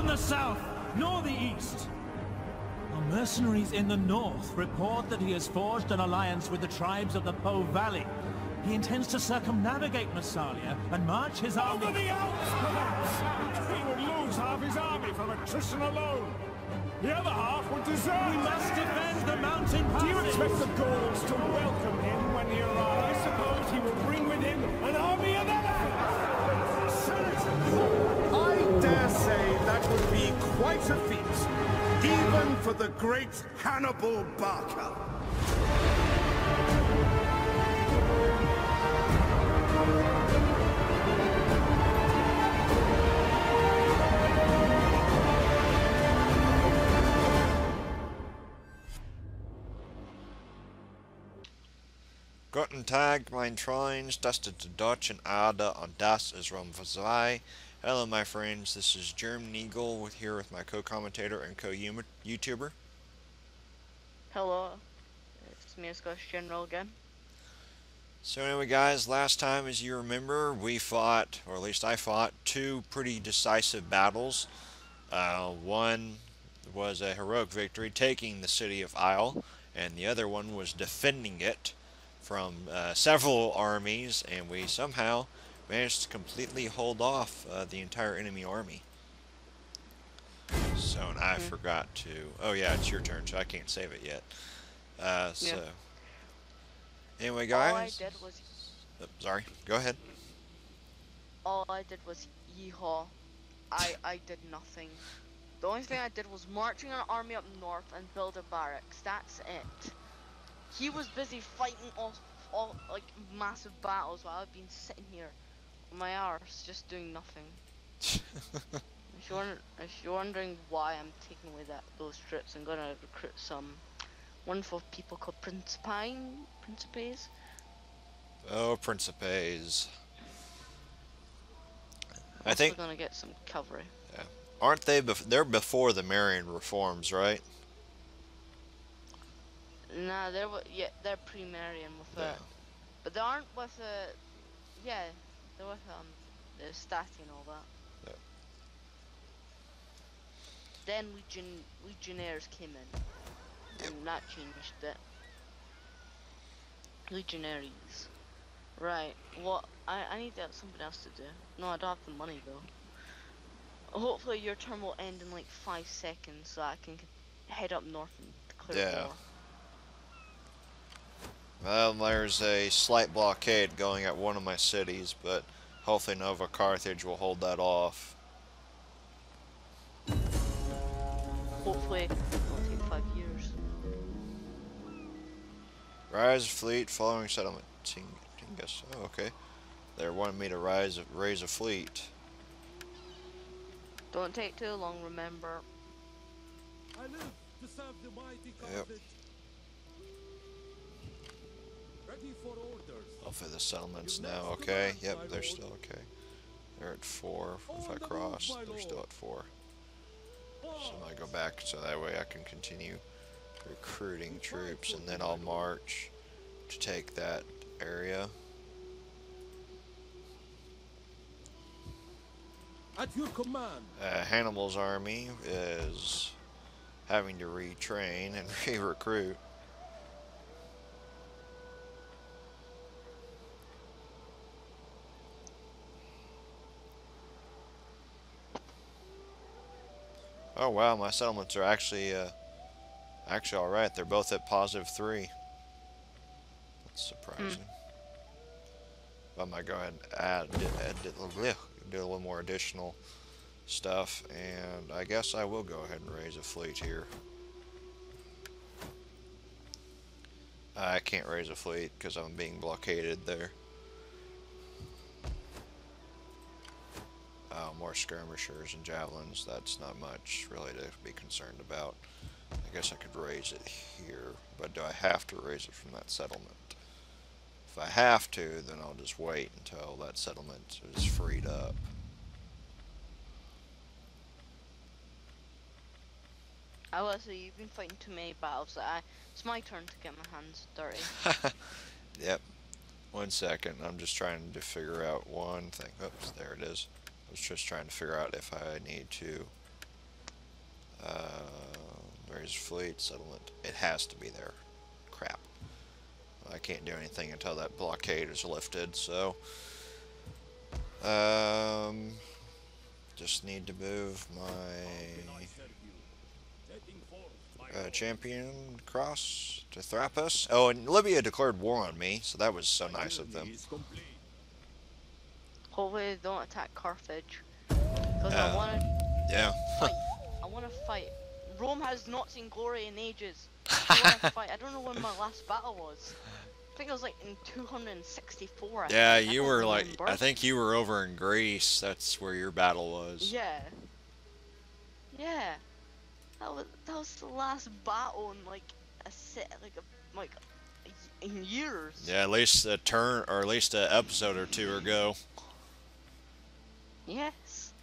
the south, nor the east. Our mercenaries in the north report that he has forged an alliance with the tribes of the Po Valley. He intends to circumnavigate Massalia and march his army... Over the Alps, perhaps! He would lose half his army from attrition alone. The other half would desert. We must defend the mountain passes. Do you expect the Gauls to welcome him when he arrives? I suppose he will bring with him an army of elephants. I dare say that would be quite a feat, even for the great Hannibal Barca. Guten Tag, mein Freunds, das ist der Deutschen Ada und das ist Rom Vazai. Hello my friends, this is German Eagle here with my co-commentator and co-YouTuber. Hello, it's me, Scottish General again. So anyway guys, last time as you remember we fought, or at least I fought, two pretty decisive battles. One was a heroic victory taking the city of Isle, and the other one was defending it from several armies, and we somehow managed to completely hold off the entire enemy army. So, and I forgot to... Oh yeah, it's your turn, so I can't save it yet. So, anyway guys... All I did was... sorry, go ahead. All I did was yeehaw. I did nothing. The only thing I did was marching an army up north and build a barracks. That's it. He was busy fighting all like massive battles while I've been sitting here on my arse just doing nothing. If you're wondering why I'm taking away those troops, I'm gonna recruit some wonderful people called Principes. Oh, Principes. I Also think gonna get some cavalry. Yeah. Aren't they? They're before the Marian reforms, right? Nah, they're pre-Marian with it, but they aren't with they're with the Stati and all that. Yeah. Then Legionnaires came in, and that changed it. Legionaries, right? What I need to have something else to do. No, I don't have the money though. Hopefully your turn will end in like 5 seconds, so I can head up north and clear war. Well, there's a slight blockade going at one of my cities, but hopefully Nova Carthage will hold that off. Hopefully, it will take 5 years. Rise of fleet following settlement. Tingus. Oh, okay. They wanted me to raise a fleet. Don't take too long, remember. I live to serve the mighty Yep. Carthage. Ready for orders. Hopefully the settlement's now okay. Yep, they're still okay. They're at 4. If I cross, they're still at 4. So I'm gonna go back so that way I can continue recruiting troops, and then I'll march to take that area. At your command. Hannibal's army is having to retrain and re-recruit. Oh wow, my settlements are actually all right. They're both at +3. That's surprising. I might go ahead and do a little more additional stuff, and I guess I will go ahead and raise a fleet here. I can't raise a fleet because I'm being blockaded there. More skirmishers and javelins. That's not much really to be concerned about. I guess I could raise it here, but do I have to raise it from that settlement? If I have to, then I'll just wait until that settlement is freed up. I will say you've been fighting too many battles. It's my turn to get my hands dirty. Yep. 1 second. I'm just trying to figure out one thing. Oops, there it is. I was just trying to figure out if I need to There's fleet settlement. It has to be there. Crap. I can't do anything until that blockade is lifted, so just need to move my champion across to Thrapus. Oh, and Libya declared war on me, so that was so nice of them. Hopefully they don't attack Carthage. Because I want to Yeah. fight. I want to fight. Rome has not seen glory in ages. I want to fight. I don't know when my last battle was. I think it was like in 264. Yeah, I you don't were like, remember. I think you were over in Greece. That's where your battle was. Yeah. Yeah. That was the last battle in like a set in years. Yeah, at least a turn, or at least an episode or two ago. Yes.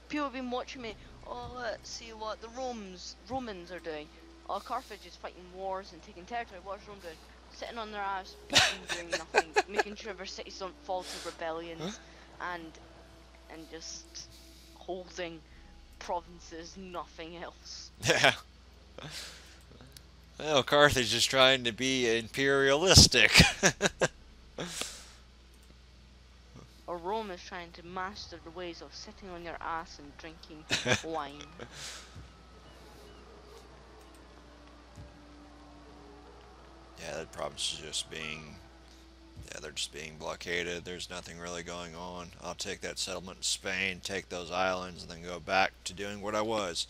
People have been watching me. Oh, let's see what the Romans are doing. Oh, Carthage is fighting wars and taking territory. What's Rome doing? Sitting on their ass, doing nothing, making sure their cities don't fall to rebellions, and just holding provinces, nothing else. Yeah. Well, Carthage is trying to be imperialistic. Or Rome is trying to master the ways of sitting on your ass and drinking wine. Yeah, that province is just being, yeah, they're just being blockaded. There's nothing really going on. I'll take that settlement in Spain, take those islands, and then go back to doing what I was.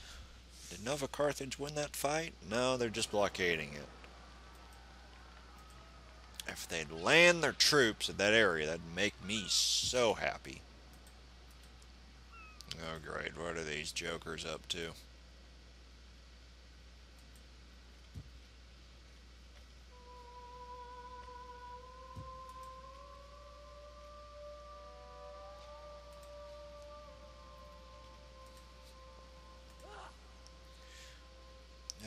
Did Nova Carthage win that fight? No, they're just blockading it. If they'd land their troops at that area, that'd make me so happy. Oh great, what are these jokers up to?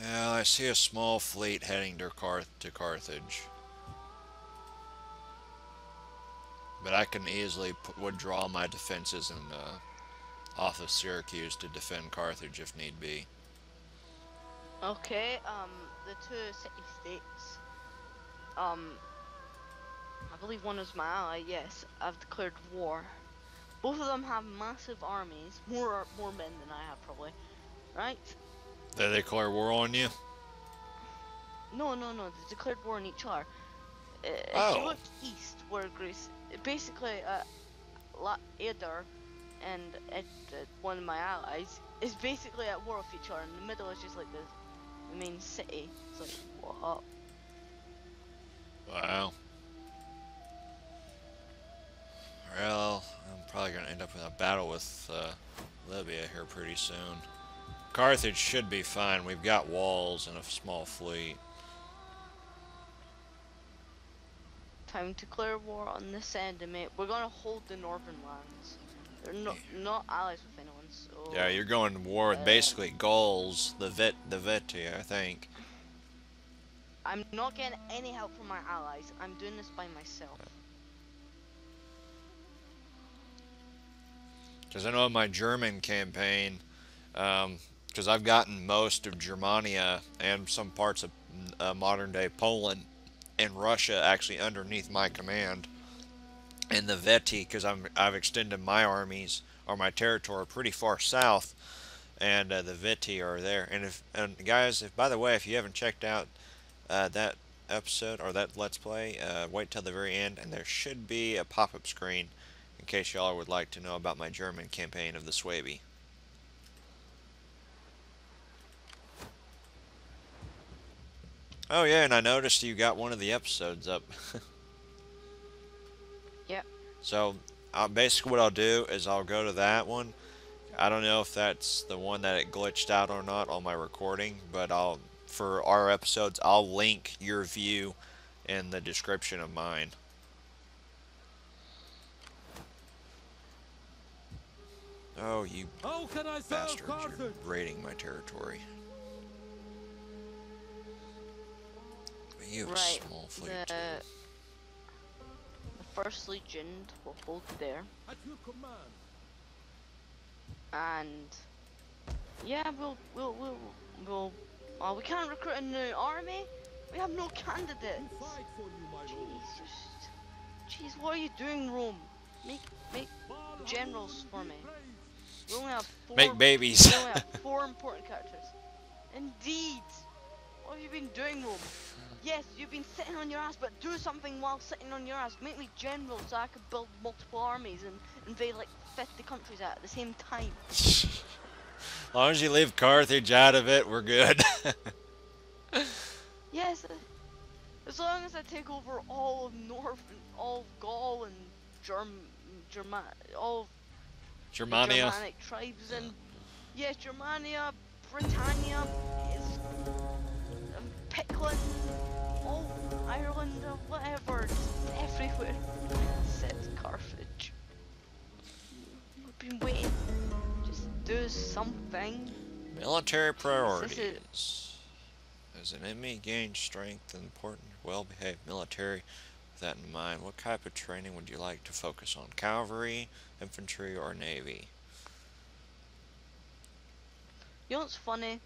Yeah, I see a small fleet heading to Carthage. But I can easily withdraw my defenses and off of Syracuse to defend Carthage if need be. Okay, the two city-states, I believe one is my ally, yes, I've declared war. Both of them have massive armies, more men than I have probably, right? They declare war on you? No, they declared war on each other. If you look east, where Greece, basically, Ader and one of my allies is basically at war with each other. In the middle is just like the main city. It's like, what up? Wow. Well, I'm probably going to end up in a battle with Libya here pretty soon. Carthage should be fine. We've got walls and a small fleet. Time to declare war on this end, mate. We're gonna hold the northern lands. They're not allies with anyone, so... Yeah, you're going to war with basically Gauls, the Veti, I think. I'm not getting any help from my allies. I'm doing this by myself. Because I know in my German campaign, because I've gotten most of Germania and some parts of modern-day Poland and Russia actually underneath my command. And the Veti, because I've extended my armies or my territory pretty far south, and the Veti are there. And guys, by the way, if you haven't checked out that episode or that Let's Play, wait till the very end, and there should be a pop-up screen in case y'all would like to know about my German campaign of the Suebi. Oh yeah, and I noticed you got one of the episodes up. Yep. So basically what I'll do is I'll go to that one. I don't know if that's the one that it glitched out or not on my recording, but for our episodes I'll link your view in the description of mine. Oh, you bastards, you're raiding my territory. You have a small fleet too. The First Legion will hold there. At your command. And Yeah, we can't recruit a new army. We have no candidates. Jeez, what are you doing, Rome? Make generals for me. We only have four. Make babies. We only have 4 important characters. Indeed. What have you been doing, Rome? Yes, you've been sitting on your ass, but do something while sitting on your ass. Make me general so I can build multiple armies and invade like 50 countries at the same time. As long as you leave Carthage out of it, we're good. Yes, as long as I take over all of North and all of Gaul and all of the Germania. Germanic tribes and yes, Germania, Britannia, is Pickland, all Ireland, or whatever, just everywhere. Said Carthage. We've been waiting. Just do something. Military priorities. As an enemy gains strength and important, well-behaved military. With that in mind, what type of training would you like to focus on? Cavalry, infantry, or navy? You know what's funny?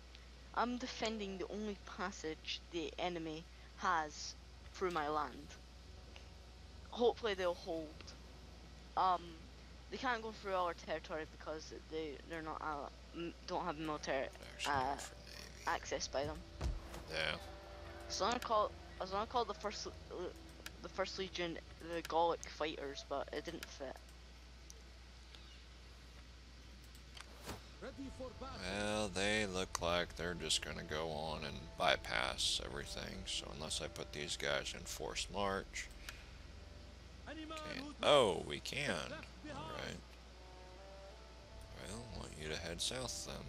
I'm defending the only passage the enemy has through my land. Hopefully they'll hold. They can't go through our territory because they're not don't have military access by them. Yeah. So I called the first legion the Gallic fighters, but it didn't fit. Well, they look like they're just going to go on and bypass everything. So unless I put these guys in forced march. Oh, we can. Alright. Well, I want you to head south then.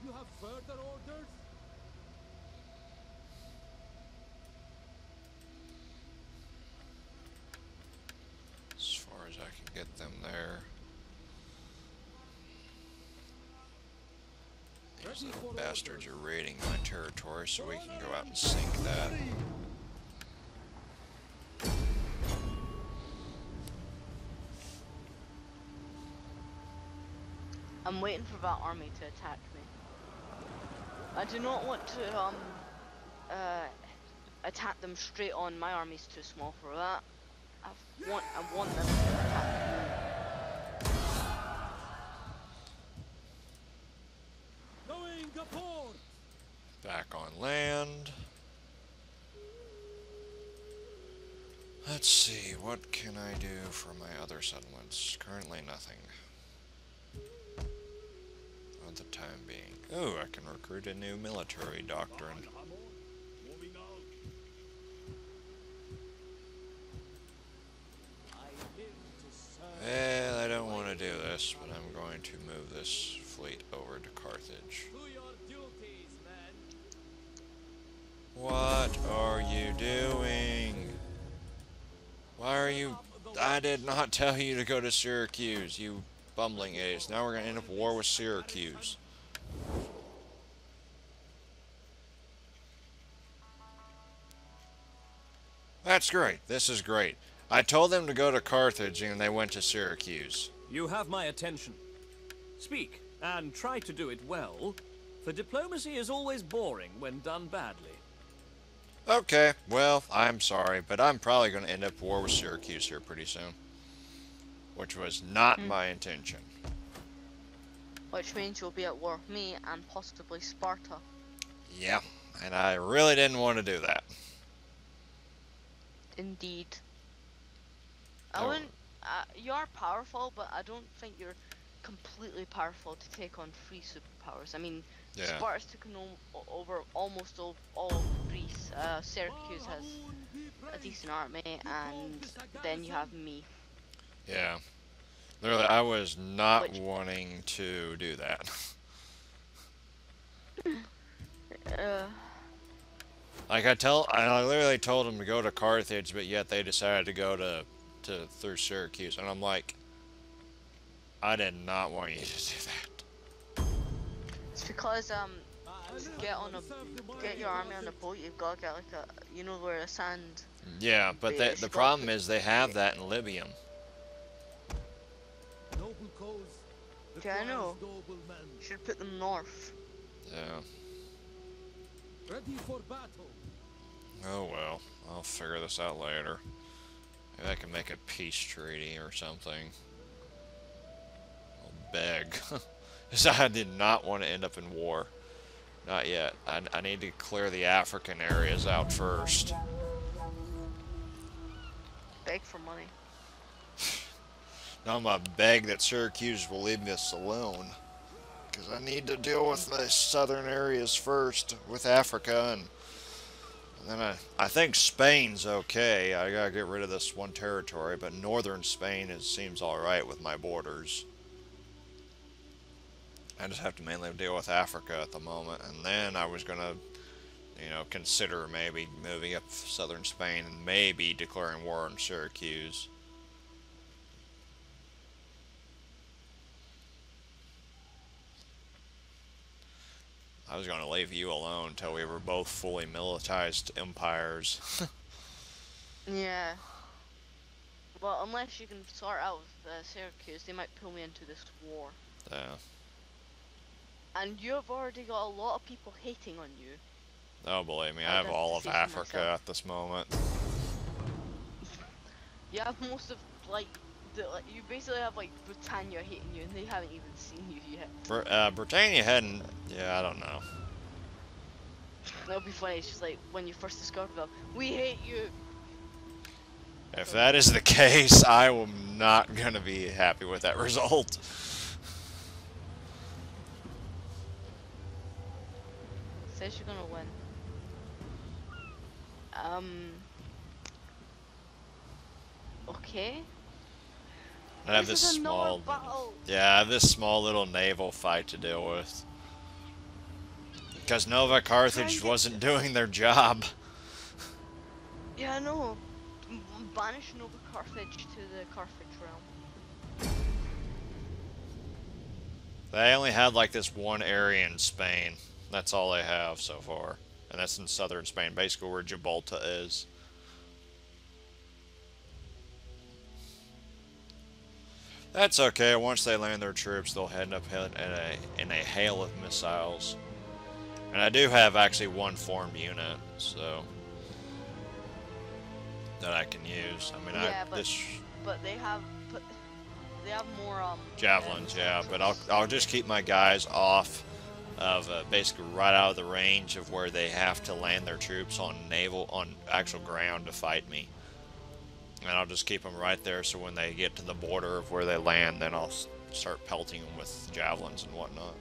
You have further orders? As far as I can get them there. These little bastards are raiding my territory, so we can go out and sink that. I'm waiting for that army to attack me. I do not want to attack them straight on. My army's too small for that. I want them to attack me. Going aboard! Back on land. Let's see, what can I do for my other settlements? Currently nothing. At the time being. Oh, I can recruit a new military doctrine. Well, I don't want to do this, but I'm going to move this fleet over to Carthage. What are you doing? Why are you... I did not tell you to go to Syracuse, you bumbling idiots. Now we're going to end up war with Syracuse. That's great. This is great. I told them to go to Carthage and they went to Syracuse. You have my attention. Speak, and try to do it well, for diplomacy is always boring when done badly. Okay, well, I'm sorry, but I'm probably going to end up war with Syracuse here pretty soon. Which was not my intention. Which means you'll be at war with me and possibly Sparta. Yeah, and I really didn't want to do that. Indeed. Oh. You are powerful, but I don't think you're completely powerful to take on 3 superpowers. I mean, Yeah. Sparta's taken over almost all of Greece. Syracuse has a decent army, and then you have me. Yeah. Literally, I was not wanting to do that. Like I literally told them to go to Carthage, but yet they decided to go through Syracuse, and I'm like, I did not want you to do that. It's because to get your army on a boat, you've got to get like a, you know, where a sand. Yeah, but the problem is they have that in Libium. Okay, I know. Should put them north. Yeah. Ready for battle. Oh well, I'll figure this out later. Maybe I can make a peace treaty or something. I'll beg. Because I did not want to end up in war. Not yet. I need to clear the African areas out first. Beg for money. Now I'm gonna beg that Syracuse will leave us alone. Because I need to deal with the southern areas first, with Africa, and then I think Spain's okay. I gotta get rid of this one territory, but northern Spain seems alright with my borders. I just have to mainly deal with Africa at the moment, and then I was gonna, you know, consider maybe moving up southern Spain and maybe declaring war on Syracuse. I was going to leave you alone until we were both fully militarized empires. Yeah. Well, unless you can sort out with Syracuse, they might pull me into this war. Yeah. And you have already got a lot of people hating on you. Oh, believe me, I have all of Africa at this moment. You have most of, like, you basically have, like, Britannia hating you, and they haven't even seen you yet. Britannia hadn't... Yeah, I don't know. That'll be funny, it's just like, when you first discovered them, we hate you! If that is the case, I am not going to be happy with that result. Says you're gonna win. Okay. I have this small... Yeah, I have this small little naval fight to deal with. Because Nova Carthage wasn't doing their job. Yeah, I know. Banish Nova Carthage to the Carthage realm. They only had like this one area in Spain. That's all they have so far. And that's in southern Spain, basically where Gibraltar is. That's okay. Once they land their troops, they'll end up in a hail of missiles. And I do have actually one formed unit, so that I can use. I mean, yeah, but they have more javelins, yeah. But I'll just keep my guys off of basically right out of the range of where they have to land their troops on actual ground to fight me. And I'll just keep them right there, so when they get to the border of where they land, then I'll start pelting them with javelins and whatnot.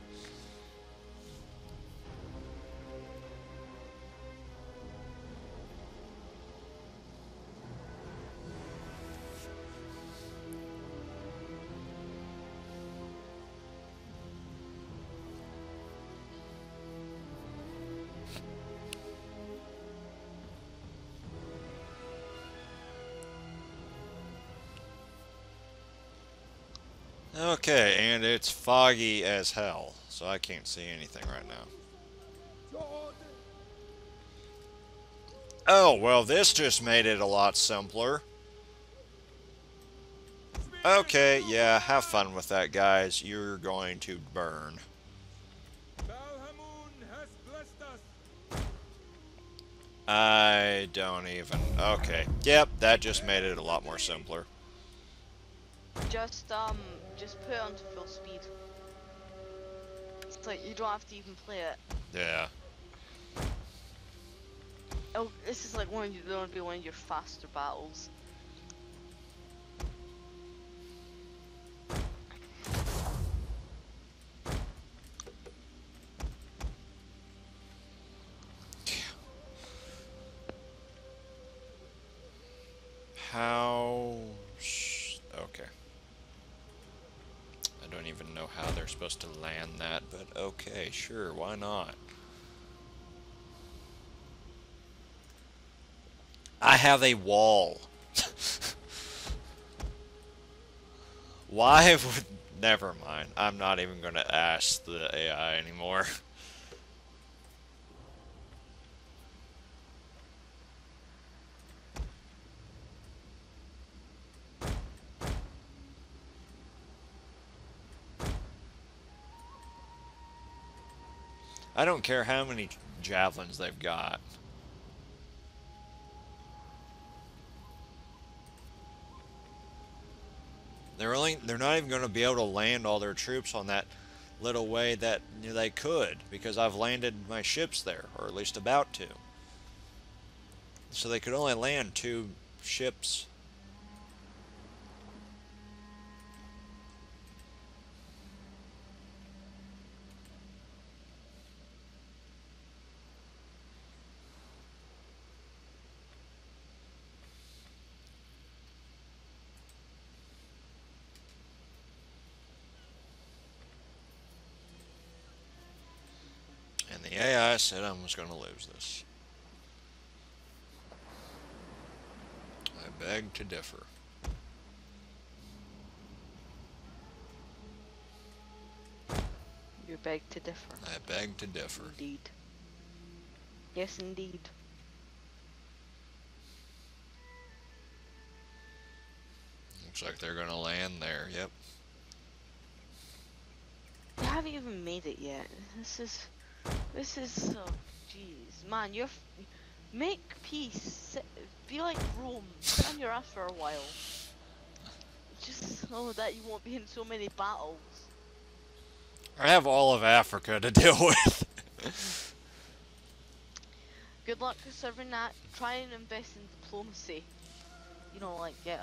Okay, and it's foggy as hell, so I can't see anything right now. Oh, well, this just made it a lot simpler. Okay, yeah, have fun with that, guys. You're going to burn. I don't even... Okay, yep, that just made it a lot more simpler. Just put it onto full speed. It's like you don't have to even play it. Yeah. Oh, this is like one of your faster battles. How... Okay. I don't even know how they're supposed to land that, but okay, sure, why not? I have a wall. Why would... Never mind. I'm not even going to ask the AI anymore. I don't care how many javelins they've got. They're not even going to be able to land all their troops on that little way that they could, because I've landed my ships there, or at least about to. So they could only land 2 ships. And the AI said I was going to lose this. I beg to differ. You beg to differ. I beg to differ. Indeed. Yes, indeed. Looks like they're going to land there, yep. They haven't even made it yet. This is so, jeez, man. Make peace. Be like Rome. Sit on your ass for a while. Just so that you won't be in so many battles. I have all of Africa to deal with. Good luck serving that. Try and invest in diplomacy. You know, like get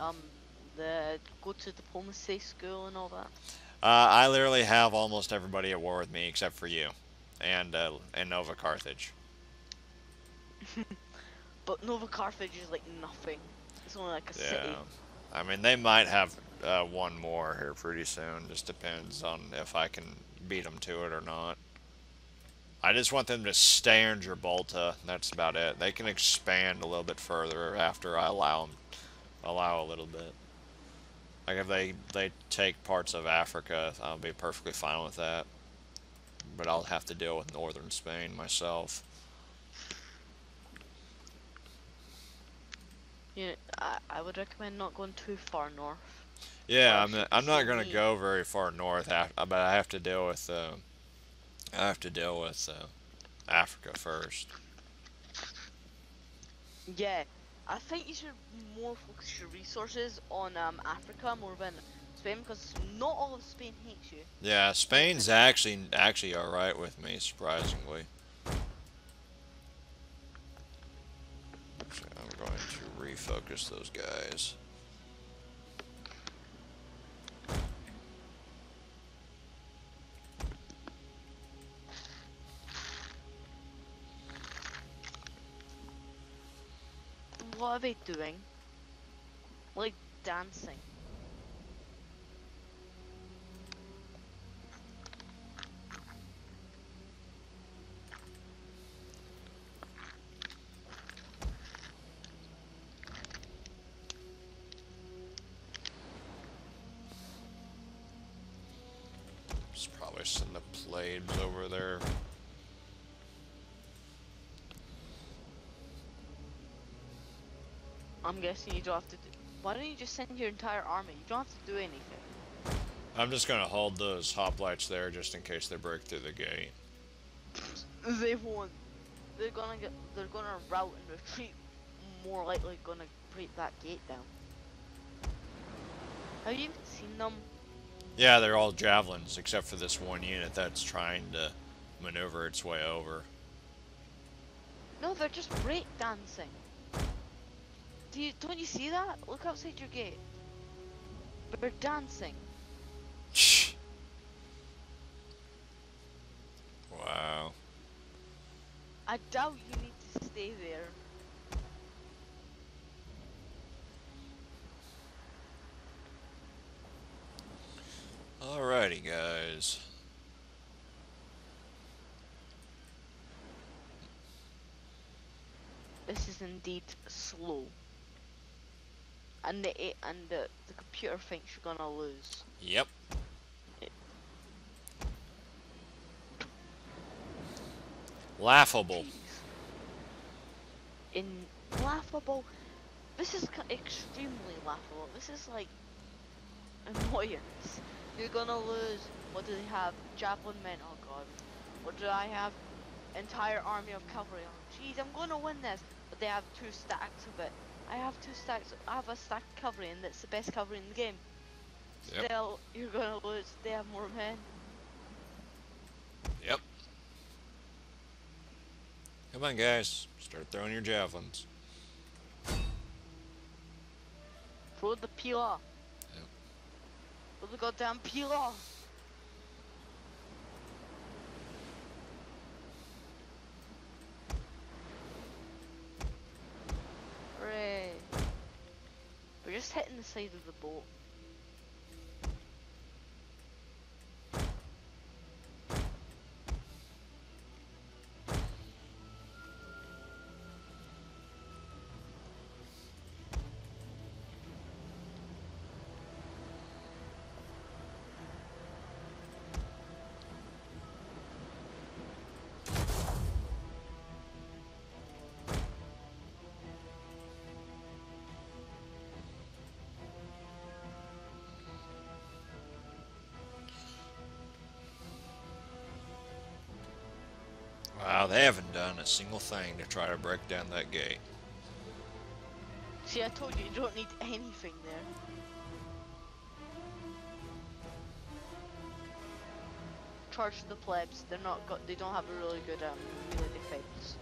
go to diplomacy school and all that. I literally have almost everybody at war with me except for you, and Nova Carthage. But Nova Carthage is like nothing. It's only like a city. I mean, they might have one more here pretty soon. Just depends on if I can beat them to it or not. I just want them to stay in Gibraltar. That's about it. They can expand a little bit further after I allow a little bit. Like if they take parts of Africa, I'll be perfectly fine with that. But I'll have to deal with northern Spain myself. Yeah, I would recommend not going too far north. Yeah, I'm not gonna go very far north, but I have to deal with Africa first. Yeah, I think you should more focus your resources on Africa more than Spain, because not all of Spain hates you. Yeah, Spain's actually alright with me, surprisingly. So I'm going to refocus those guys. What are they doing? Like dancing. Just probably send the plebes over there. I'm guessing you don't have to do... Why don't you just send your entire army? You don't have to do anything. I'm just gonna hold those hoplites there just in case they break through the gate. They won't. They're gonna rout and retreat. More likely gonna break that gate down. Have you even seen them? Yeah, they're all javelins except for this one unit that's trying to maneuver its way over. No, they're just break dancing. Don't you see that? Look outside your gate. They're dancing. Wow. I doubt you need to stay there. Alrighty, guys. This is indeed slow. And the computer thinks you're gonna lose. Yep. Laughable. Laughable. This is extremely laughable. This is like annoyance. You're gonna lose. What do they have? Javelin men. Oh god. What do I have? entire army of cavalry. Jeez, I'm gonna win this. But they have 2 stacks of it. I have 2 stacks. I have a stack of cavalry, and it's the best cavalry in the game. Yep. Still, you're gonna lose. They have more men. Yep. Come on, guys. Start throwing your javelins. Throw the pillar. Yep. Throw the goddamn pillar. Hooray. We're just hitting the side of the boat. Wow, they haven't done a single thing to try to break down that gate. See, I told you, you don't need anything there. Charge the plebs. They're not got. They don't have a really good melee defense.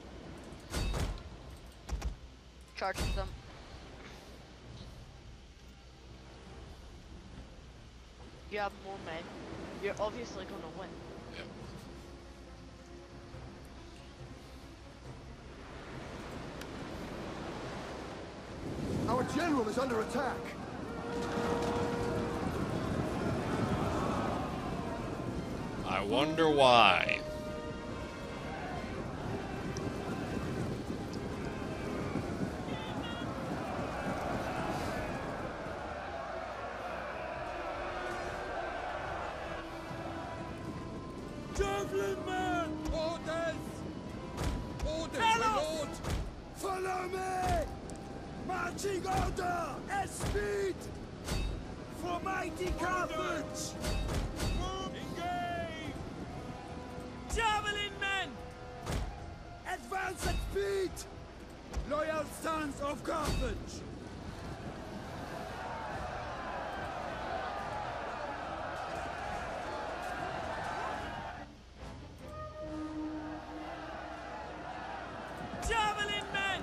Charge them. You have more men. You're obviously gonna win. Yep. Our general is under attack. I wonder why. Javelin man! Orders! Orders, my lord! Follow me! Marching order! At speed! For mighty Carthage! Engage! Javelin men! Advance at speed! Loyal sons of Carthage! Javelin men!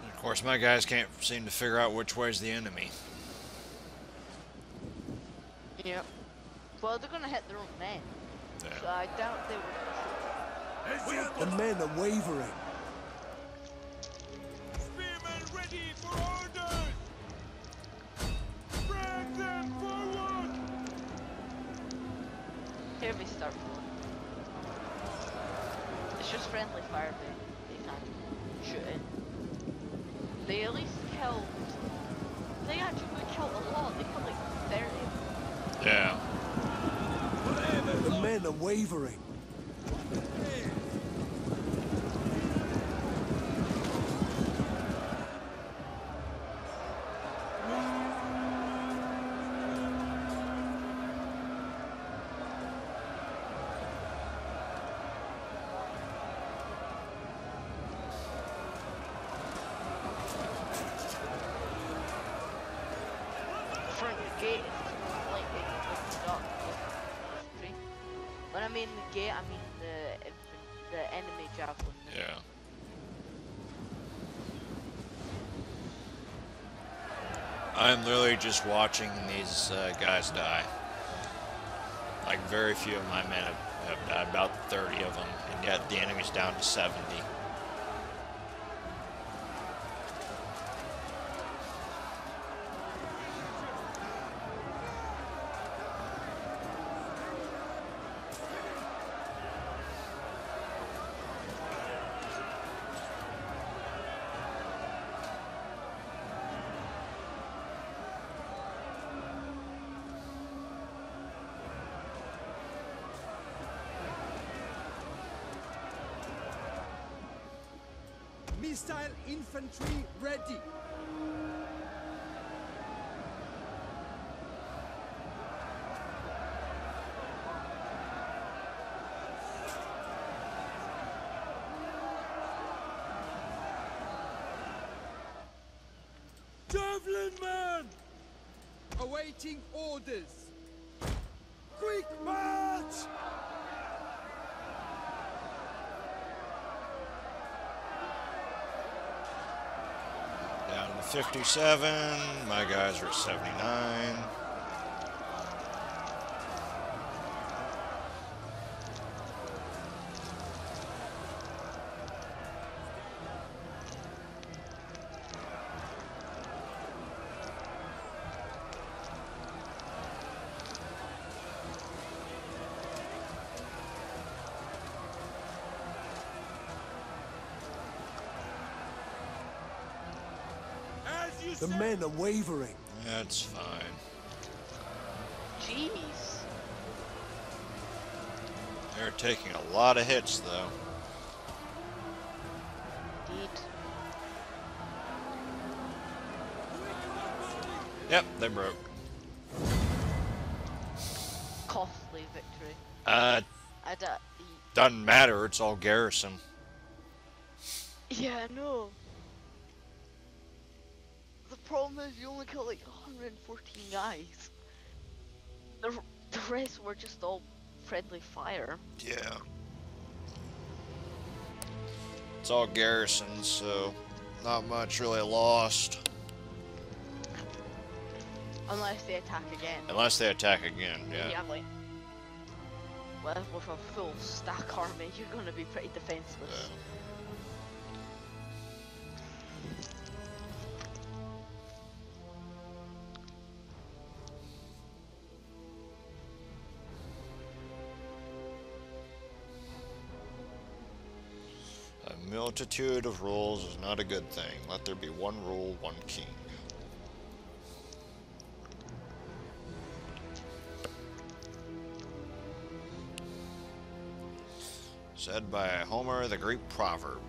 Of course, my guys can't seem to figure out which way's the enemy. Yep. Well, they're gonna hit their own men. Yeah. So I doubt they would. The men are wavering. Spearmen ready for orders! Drag them forward! Here we start. It's just friendly fire, they can shoot in. They at least killed. They actually killed a lot. They killed like 30. Yeah. The men are wavering. Front gate is slightly dark. When I mean the gate, I mean the enemy javelin. Yeah. I'm literally just watching these guys die. Like, very few of my men have died, about 30 of them, and yet the enemy's down to 70. Missile infantry ready. Javelin man! Awaiting orders. Quick march! Down to 57. My guys are at 79. The men are wavering. That's fine. Jeez. They're taking a lot of hits, though. Indeed. Yep, they broke. Costly victory. Doesn't matter. It's all garrison. Yeah, no. The problem is you only killed like 114 guys. The rest were just all friendly fire. Yeah. It's all garrisons, so not much really lost. Unless they attack again. Unless they attack again, yeah. Yeah, like, well, with a full stack army, you're gonna be pretty defenseless. Yeah. A multitude of rules is not a good thing. Let there be one rule, one king. Said by Homer, the Greek proverb.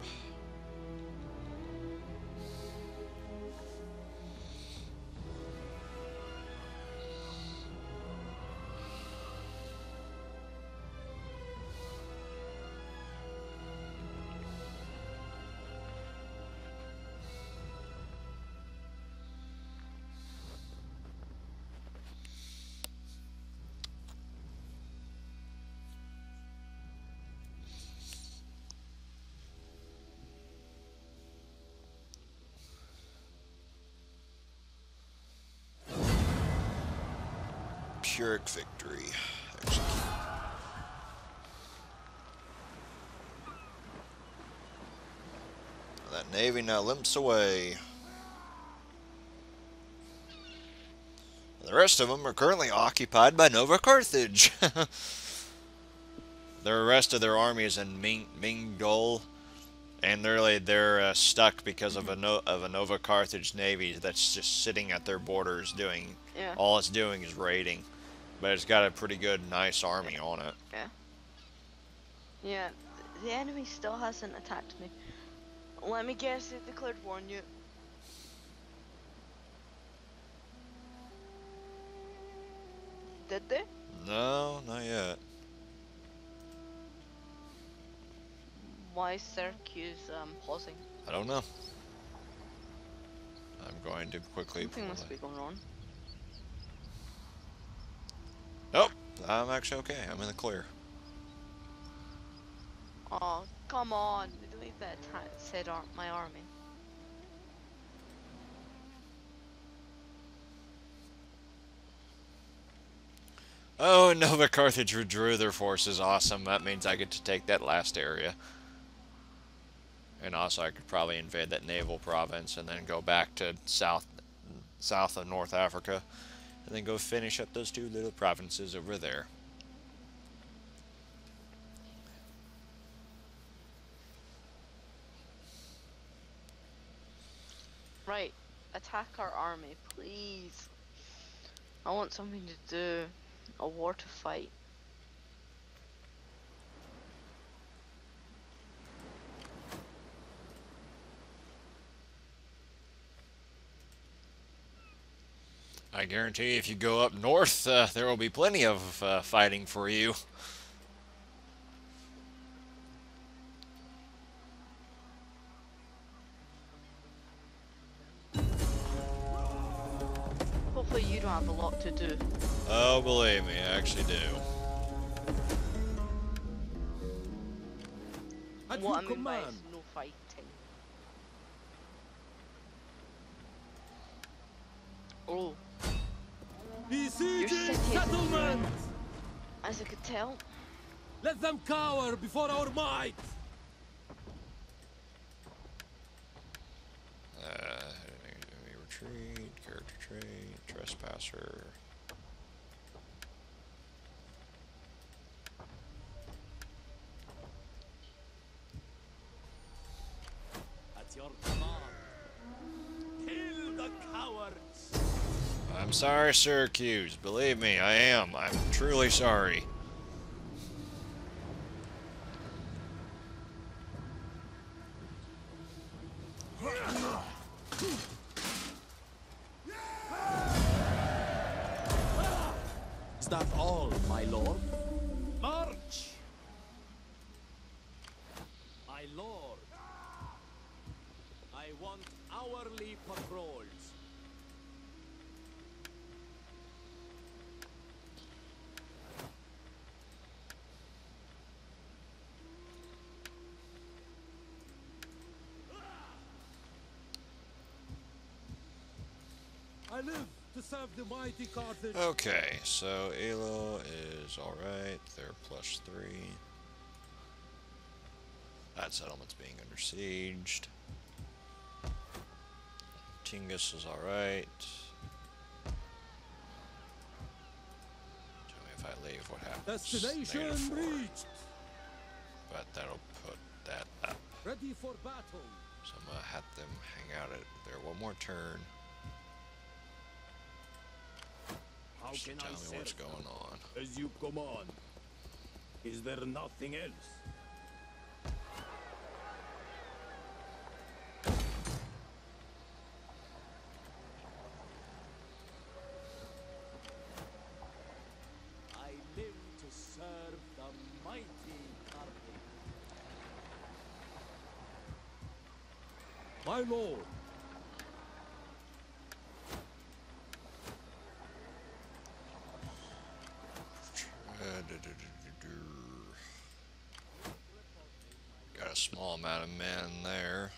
Pyrrhic victory. Execute. That navy now limps away. The rest of them are currently occupied by Nova Carthage. The rest of their army is in Mingol, and they're stuck because of a Nova Carthage navy that's just sitting at their borders doing. Yeah. All it's doing is raiding. But it's got a pretty good, nice army on it. Yeah. Yeah, the enemy still hasn't attacked me. Let me guess, they declared war on you. Did they? No, not yet. Why is Syracuse pausing? I don't know. I'm going to quickly... Something must be going on. Nope, I'm actually okay. I'm in the clear. Oh, come on. Leave that said my army. Oh, Nova Carthage withdrew their forces. Awesome. That means I get to take that last area. And also I could probably invade that naval province and then go back to south of North Africa. And then go finish up those two little provinces over there. Right. Attack our army, please. I want something to do. A war to fight. I guarantee if you go up north, there will be plenty of fighting for you. to do. Oh, believe me, I actually do. At What I your mean by command. is no fighting. Oh, your Besieging city is settlement! as I could tell. Let them cower before our might! Enemy retreat, character trait, trespasser. At your command. Kill the cowards! I'm sorry, Syracuse. Believe me, I am. I'm truly sorry. Is that all, my lord? March! My lord, I want hourly patrols. I live to serve the mighty Carthage. Okay, so Elo is alright. They're +3. That settlement's being under siege. Tingus is alright. Tell me if I leave, what happens? Destination -4. reached. But that'll put that up. Ready for battle. So I'm gonna have them hang out at there one more turn. How Just can tell I me what's serve? going on. As you command. Is there nothing else? I live to serve the mighty Carthage. My lord. Got a small amount of men there.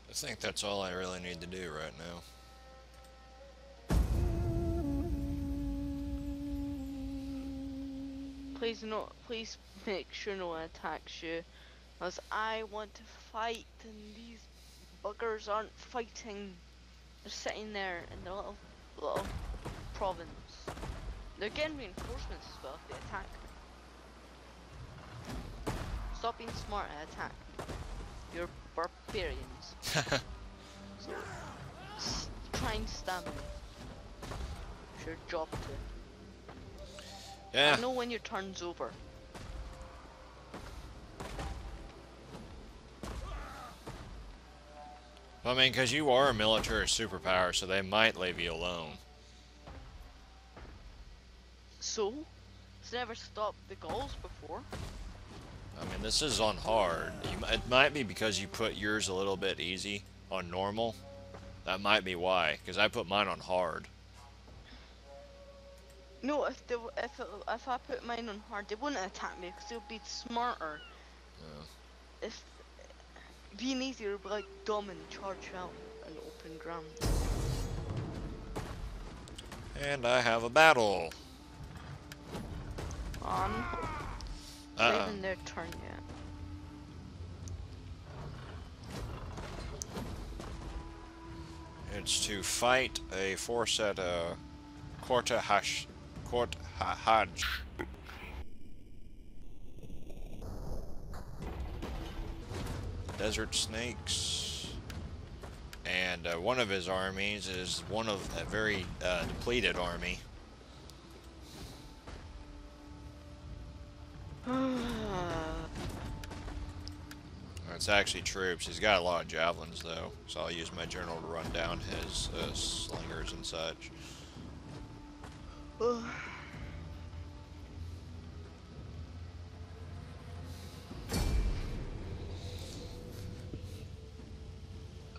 I think that's all I really need to do right now. Please make sure no one attacks you. As I want to fight and these buggers aren't fighting. They're sitting there in their little province. They're getting reinforcements as well if they attack. Stop being smart and attack. You're barbarians. So, try and stab me. It's your job to. Yeah. I know when your turn's over. I mean, because you are a military superpower, so they might leave you alone. So? It's never stopped the Gauls before. I mean, this is on hard. It might be because you put yours a little bit easy on normal. That might be why, because I put mine on hard. No, if I put mine on hard, they wouldn't attack me because they'll be smarter. Yeah. If being easier would be like dumb and charge out in open ground. And I have a battle. On. It's not even their turn yet. It's to fight a force at Carthage. Desert snakes. And one of his armies is one of a very depleted army. It's actually troops. He's got a lot of javelins though, so I'll use my general to run down his slingers and such.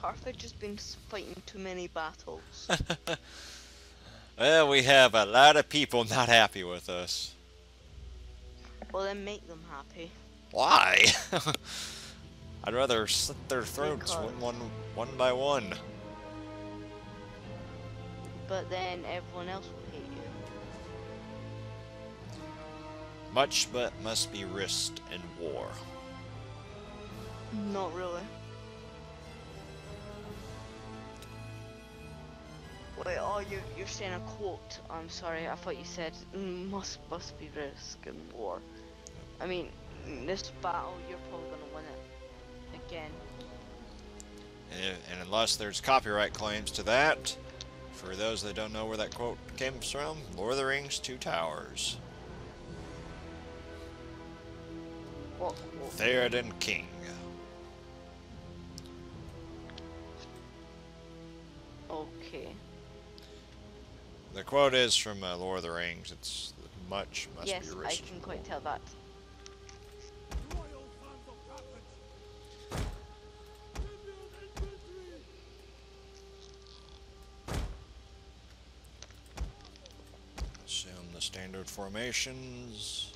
Carthage has been fighting too many battles. Well, we have a lot of people not happy with us. Well, then make them happy. Why? I'd rather slit their throats Because- one by one. But then everyone else will hate you. Much but must be risked in war. Not really. Wait, oh, you're saying a quote. I'm sorry, I thought you said must be risk in war. I mean, this battle, you're probably gonna win it again. And unless there's copyright claims to that, for those that don't know where that quote came from, Lord of the Rings, Two Towers. What quote? Theoden King. Okay. The quote is from Lord of the Rings. It's much must Yes, be I risked. can quite tell that. Assume the standard formations.